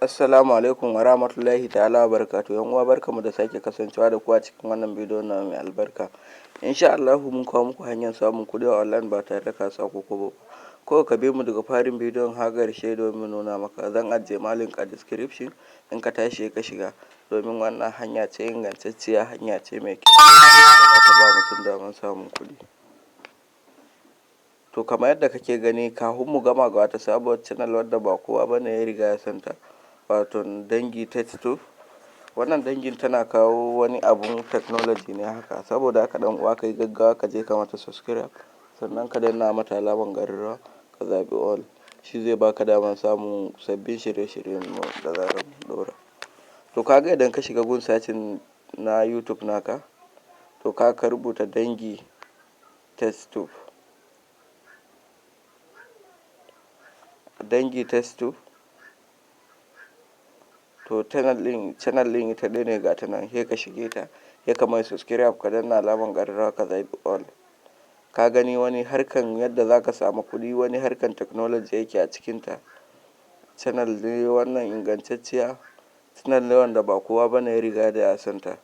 Assalamu alaikum wa rahmatullahi ta'ala wa barakatuh. Yan uwa barkamu da sake kasancewa da ku a cikin wannan bidiyo na mai albarka. Insha Allah mun kawo muku hanyar samun kuɗi a online ba tare da ka sa ko kobo ba. Ko ka bi mu daga farin bidiyon har ƙarshe domin nuna maka. Zan ajiye ma link a description in ka tashi ka shiga, domin wannan hanya ce ingantacciya, hanya ce mai kyau da za ta ba mutum damar samun kuɗi. To kamar yadda kake gani, kafin mu gama ga wata sabuwar channel wadda ba kowa bane ya riga ya santa, wato dangi tattoo. Wannan dangin tana kawo wani abun technology ne haka, saboda haka dan uwa kai gaggawa ka je ka mata subscribe, sannan ka danna mata alamar ƙararrawa ka zaɓi all. Shi zai baka damar samun sabbin shirye-shiryen mu da zarar mun ɗora. To kaga idan ka shiga gun searching na YouTube naka, to ka rubuta dangi tattoo, dangi tattoo. To channel ɗin ita ɗaya ne ga ta nan, sai ka shige ta, sai ka mai subscribe ka danna alamar ƙararrawa ka zaɓi all. Ka gani wani harkan yadda za ka samu kuɗi, wani harkan technology yake a cikinta. Channel ne wannan ingantacciya, channel ne wanda ba kowa bane ya riga da ya santa.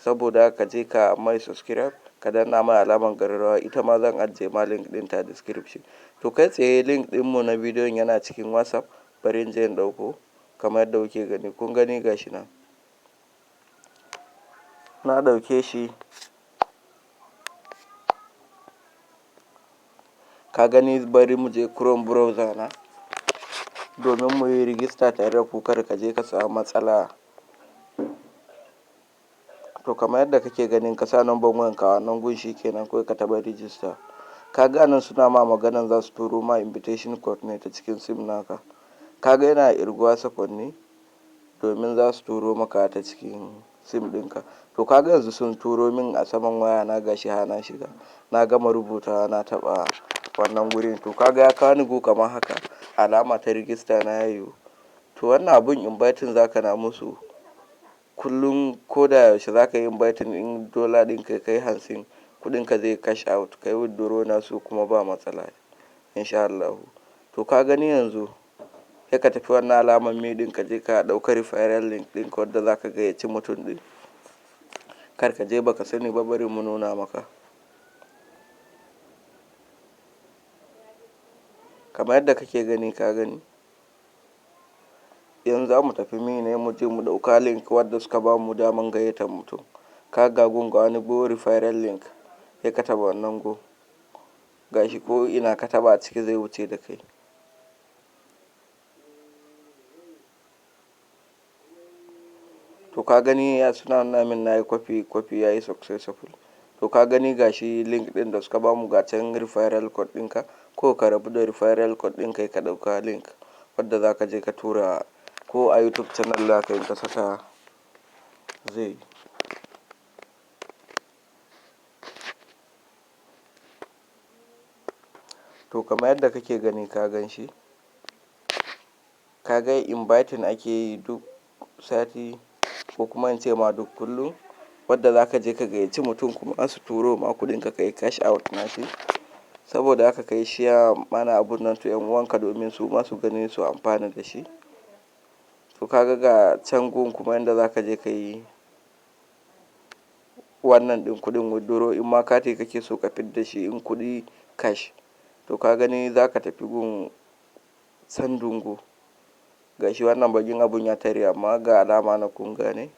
Saboda haka je ka mai subscribe ka danna mai alamar ƙararrawa. Ita ma zan ajiye ma link ɗin ta description. To kai tsaye link ɗinmu na bidiyon yana cikin WhatsApp. Bari in je in ɗauko kamar yadda kuke gani. Kun gani gashi nan, na ɗauke shi. Ka gani, bari mu je Chrome browser na domin mu yi register tare da ku, kar ka je ka samu matsala. To kamar yadda kake ganin, ka sa number wayanka a wannan gun, shi kenan kawai ka taɓa register. Ka ga nan suna ma maganan za su turo ma invitation code ne ta cikin sim naka. Ka ga yana irguwa sakonni domin za su turo maka ta cikin sim ɗinka. To ka ga yanzu sun turo min a saman waya na, gashi har na shiga, na gama rubutawa, na taɓa wannan gurin. To ka ga ya kawo ni gu kamar haka, alama ta register na yayi. To wannan abun inviting zaka na musu kullum, ko da yaushe zaka yi inviting in dollar ɗin kai 50, kuɗin ka zai cash out, kai withdraw nasu kuma ba matsala insha Allah. To ka gani yanzu sai ka tafi wannan alamar me ɗin, ka je ka ɗauka referral link ɗin ka wadda zaka gayyaci mutum ɗin. Kar ka je baka sani ba, bari mu nuna maka. Kamar yadda kake gani, ka gani yanzu za mu tafi ne mu je mu ɗauka link wadda suka ba mu daman gayyatar mutum. Ka ga gun ga wani go referral link, sai ka taɓa wannan go, gashi ko ina ka taɓa a ciki zai wuce da kai. To ka gani ya suna nuna min na yi copy ya yi successful. To ka gani gashi link ɗin da suka ba mu ga can referral code ɗinka, ko ka rabu da referral code ɗinka ka ɗauka link wadda za ka je ka tura ko a YouTube channel za ka yi ka saka zai yi. To kamar yadda kake gani, ka gan shi, ka ga inviting ake yi duk sati, ko kuma in ce ma duk kullum, wadda za ka je ka gayyaci mutum kuma su turo ma kuɗin ka kai cash out nashi. Saboda haka kai share mana abun nan to 'yan uwanka domin su ma su gani su amfana da shi. To ka ga can gun kuma yadda za ka je ka yi wannan ɗin kuɗin withdraw, in ma kati kake so ka fidda shi, in kuɗi cash. To ka gani za ka tafi gun sandungu, gashi wannan bakin abun ya tare amma ga alama na kun gane.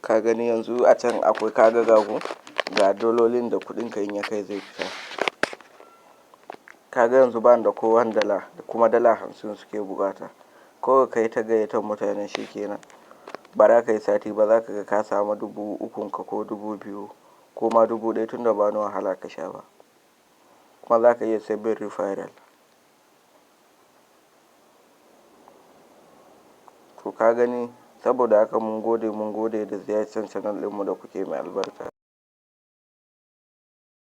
Ka gani yanzu a can akwai, ka ga gagu ga dololin da kuɗin ka in ya kai zai fita. Ka ga yanzu bani da kowan dala, kuma dala 50 suke bukata. Kawai kai ta gayyatar mutane shi kenan. Ba za ka yi sati ba za ka ga ka samu 3000 ka ko 2000 ko ma 1000, tunda ba wani wahala ka sha ba. Kuma za ka iya sabbin referral. To ka gani, saboda haka mun gode da ziyartar channel ɗinmu da kuke mai albarka.